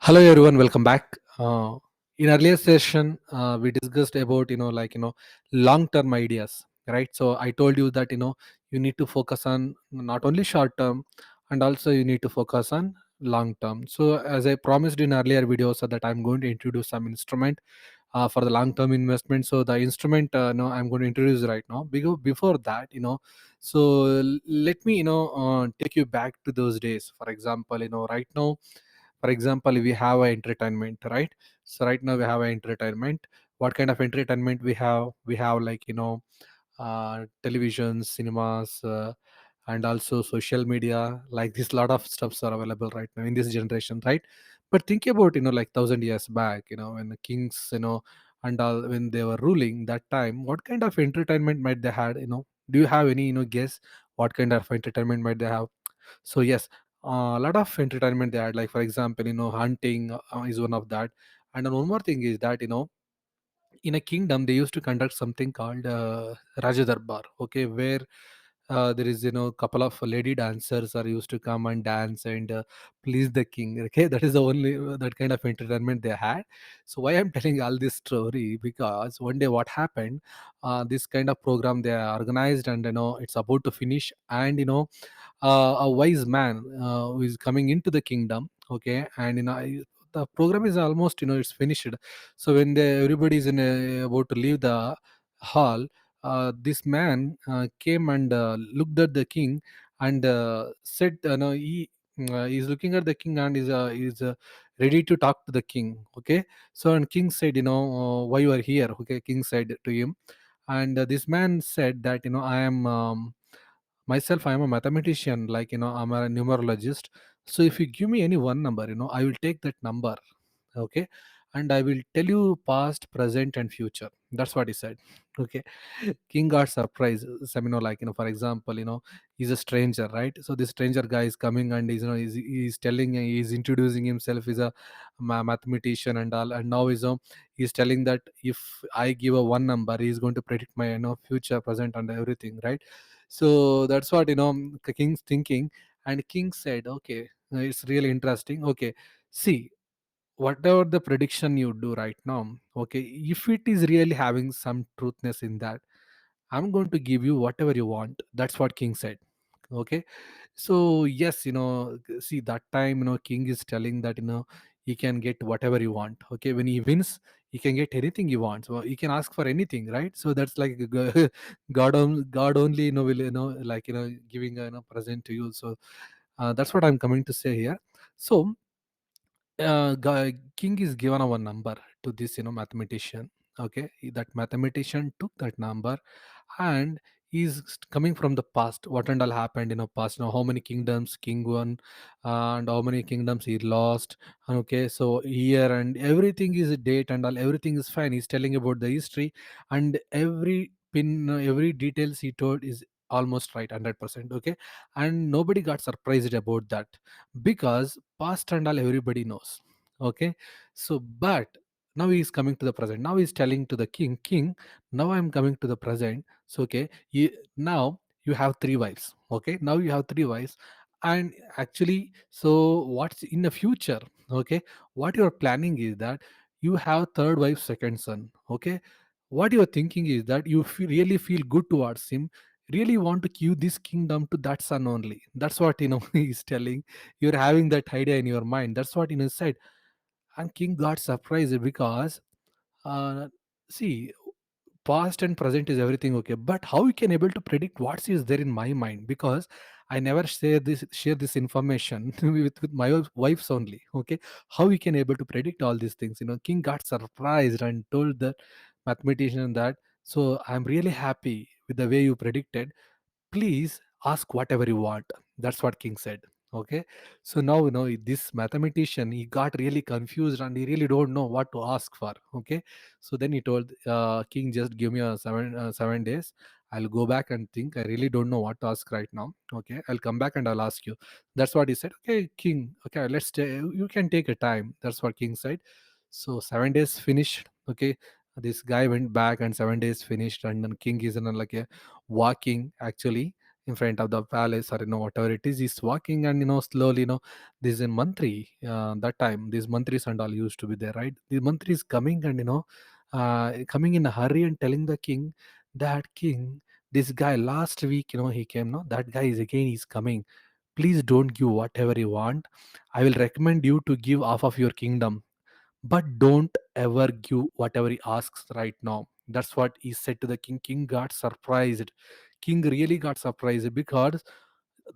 Hello everyone, welcome back. In earlier session, we discussed about long-term ideas, right? So I told you that you need to focus on not only short-term, and also you need to focus on long-term. So as I promised in earlier videos, so that I'm going to introduce some instrument for the long-term investment. So the instrument, I'm going to introduce right now. Before that, let me take you back to those days. For example, right now, for example, we have a entertainment, right? So right now we have a entertainment. What kind of entertainment we have? We have television, cinemas, and also social media. Like this, lot of stuffs are available right now in this generation, right? But think about like 1,000 years back, when the kings, and all, when they were ruling that time, what kind of entertainment might they had? Do you have any guess what kind of entertainment might they have? So yes, a lot of entertainment they had. Like for example, hunting is one of that. And then one more thing is that in a kingdom they used to conduct something called Raja Darbar, okay, where there is couple of lady dancers are used to come and dance and please the king. Okay, that is the only that kind of entertainment they had. So why I'm telling all this story, because one day what happened, this kind of program they are organized, and it's about to finish, and a wise man who is coming into the kingdom, okay, and the program is almost it's finished. So when everybody is about to leave the hall, this man came and looked at the king and said, no, he's looking at the king and is ready to talk to the king. Okay, so and king said, why you are here? Okay, king said to him, and this man said that I am myself, I am a mathematician, like I'm a numerologist. So if you give me any one number, I will take that number, okay, and I will tell you past, present and future. That's what he said. Okay, king got surprised. So, for example, he's a stranger, right? So this stranger guy is coming and he's telling, he's introducing himself. He's a mathematician and all, and now he's telling that if I give a one number, he's going to predict my future, present and everything, right? So that's what king's thinking. And king said, okay, it's really interesting. Okay, see, whatever the prediction you do right now, okay, if it is really having some truthness in that, I'm going to give you whatever you want. That's what king said. Okay, so yes, see, that time, king is telling that he can get whatever he want. Okay, when he wins, he can get anything he wants. So he can ask for anything, right? So that's like God only will like giving a present to you. So that's what I'm coming to say here. So king is given our number to this mathematician. Okay, that mathematician took that number, and he's coming from the past, what and all happened past, how many kingdoms king won, and how many kingdoms he lost. Okay, so here and everything is a date and all, everything is fine. He's telling about the history, and every pin, every details he told is almost right, 100%. Okay, and nobody got surprised about that, because past and all everybody knows. Okay, so but now he's coming to the present. Now he's telling to the king, now I'm coming to the present. So okay, now you have three wives. Okay, now you have three wives, and actually, so what's in the future? Okay, what you're planning is that you have third wife, second son. Okay, what you're thinking is that you really feel good towards him, really want to give this kingdom to that son only. That's what he's telling. You're having that idea in your mind. That's what said. And king got surprised, because uh, see, past and present is everything, okay, but how you can able to predict what is there in my mind? Because I never share this information with my wives only. Okay, how we can able to predict all these things? King got surprised and told the mathematician that, so I'm really happy with the way you predicted, please ask whatever you want. That's what king said. Okay, so now this mathematician, he got really confused and he really don't know what to ask for. Okay, so then he told king, just give me a 7 days. I'll go back and think. I really don't know what to ask right now. Okay, I'll come back and I'll ask you. That's what he said. Okay, king, okay, you can take a time. That's what king said. So 7 days finished. Okay, this guy went back and 7 days finished, and then king is like a walking actually. in front of the palace, or whatever it is. He's walking, and slowly, this is a mantri. That time these mantris and all used to be there, right? The mantri is coming, and coming in a hurry and telling the king that, king, this guy last week, he came, no, that guy is again, he's coming. Please don't give whatever you want. I will recommend you to give half of your kingdom, but don't ever give whatever he asks right now. That's what he said to the king. King got surprised. King really got surprised, because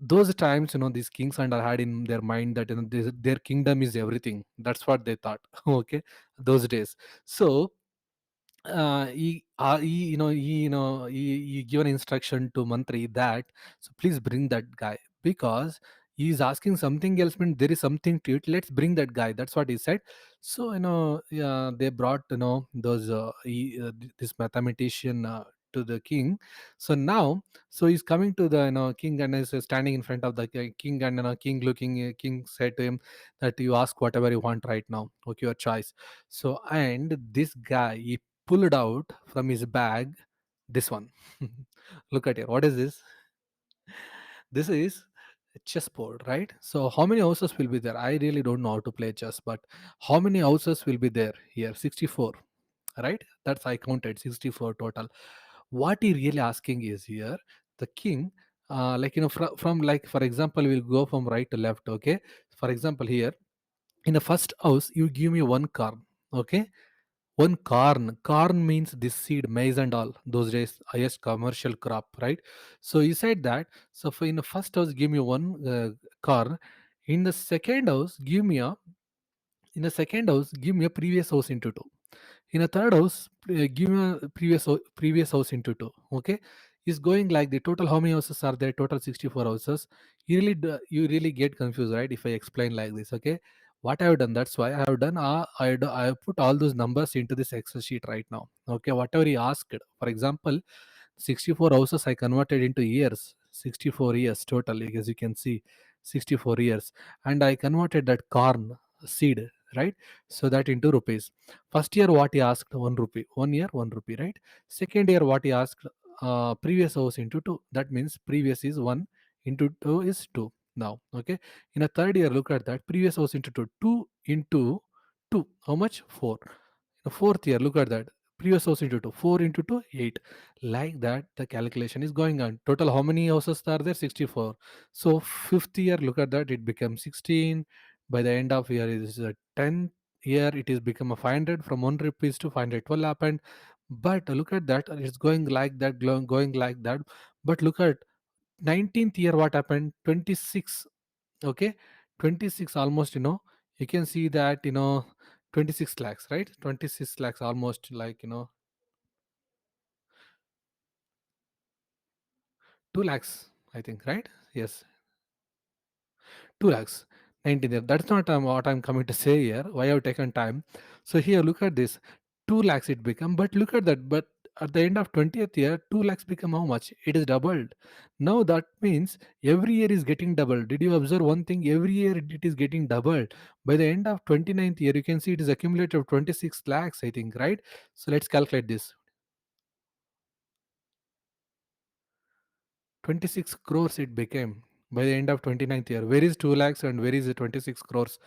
those times, these kings and had in their mind that, their kingdom is everything. That's what they thought. Okay, those days. So he given instruction to mantri that, so please bring that guy, because he's asking something else, means there is something to it, let's bring that guy. That's what he said. So yeah, they brought, those this mathematician to the king. So now, so he's coming to the, king, and is standing in front of the king, and king looking, king said to him that, you ask whatever you want right now, okay, your choice. So, and this guy, he pulled out from his bag this one. Look at here. What is this? This is a chessboard, right? So, how many houses will be there? I really don't know how to play chess, but how many houses will be there here? 64, right? That's, I counted 64 total. What he really asking is here, the king, like, from, like, for example, we'll go from right to left, okay? For example, here, in the first house, you give me one card, okay? One corn. Corn means this seed, maize and all. Those days, highest commercial crop, right? So he said that. So for in the first house, give me one corn. In the second house, give me a. In the second house, give me a previous house into two. In a third house, give me a previous house into two. Okay, is going like the total. How many houses are there? Total 64 houses. You really get confused, right? If I explain like this, okay. What I have done, that's why I have done. I have put all those numbers into this Excel sheet right now. Okay, whatever he asked. For example, 64 houses I converted into years. 64 years total, as you can see, 64 years, and I converted that corn seed, right? So that into rupees. First year, what he asked, 1 rupee. 1 year, 1 rupee, right? Second year, what he asked, previous house into two. That means previous is one, into two is two. Now, okay. In a third year, look at that. Previous house into two. Two into two. How much? Four. In the fourth year, look at that. Previous house into two. Four into two, eight. Like that, the calculation is going on. Total, how many houses are there? 64. So fifth year, look at that. It becomes 16. By the end of year, it is a 10th year. It is become a 500, from 1 rupees to 512 happened. But look at that. It's going like that, going like that. But look at 19th year, what happened? 26. Okay, 26 almost. You can see that, 26 lakhs, right? 26 lakhs almost, like, 2 lakhs, I think, right? Yes, 2 lakhs. 19 there. That's not what I'm coming to say here. Why I've taken time. So here, look at this. 2 lakhs it become. But look at that. But at the end of 20th year, 2 lakhs become how much? It is doubled. Now that means every year is getting doubled. Did you observe one thing? Every year it is getting doubled. By the end of 29th year, you can see it is accumulated of 26 lakhs, I think, right? So let's calculate this. 26 crores it became by the end of 29th year. Where is 2 lakhs and where is the 26 crores?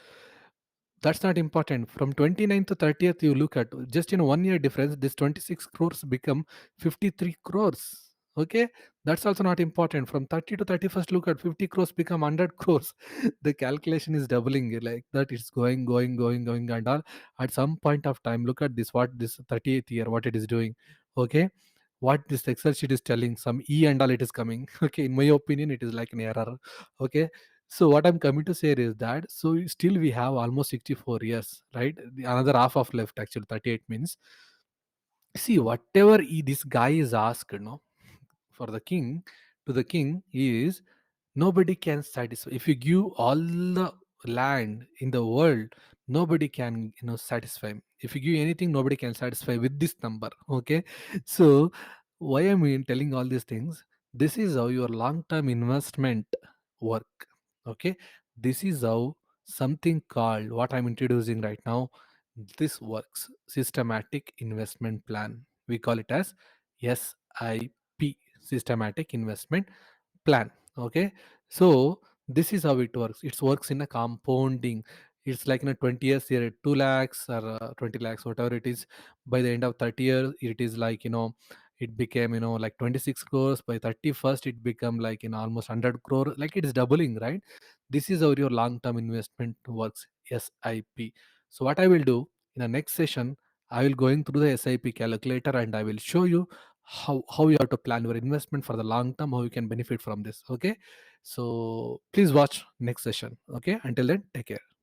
That's not important. From 29th to 30th, you look at just in 1 year difference, this 26 crores become 53 crores. Okay, that's also not important. From 30 to 31st, look at 50 crores become 100 crores. The calculation is doubling like that. It's going, and all. At some point of time, look at this. What this 38th year, what it is doing. Okay, what this Excel sheet is telling, some E and all it is coming. Okay, in my opinion, it is like an error. Okay, so what I'm coming to say is that, so still we have almost 64 years, right? Another half of left, actually 38 means. See, whatever this guy is asked, for the king, to the king is, nobody can satisfy. If you give all the land in the world, nobody can, satisfy. If you give anything, nobody can satisfy with this number. Okay, so why am I telling all these things? This is how your long-term investment work. Okay, this is how something called, what I'm introducing right now, this works. Systematic investment plan, we call it as SIP, systematic investment plan. Okay, so this is how it works. It works in a compounding. It's like in a 20 years here, 2 lakhs or 20 lakhs, whatever it is. By the end of 30 years, it is like, it became, like 26 crores. By 31st, it become like, almost 100 crore. Like, it is doubling, right? This is how your long term investment works. SIP. So what I will do in the next session, I will going through the SIP calculator, and I will show you how you have to plan your investment for the long term, how you can benefit from this. Okay, so please watch next session. Okay, until then, take care.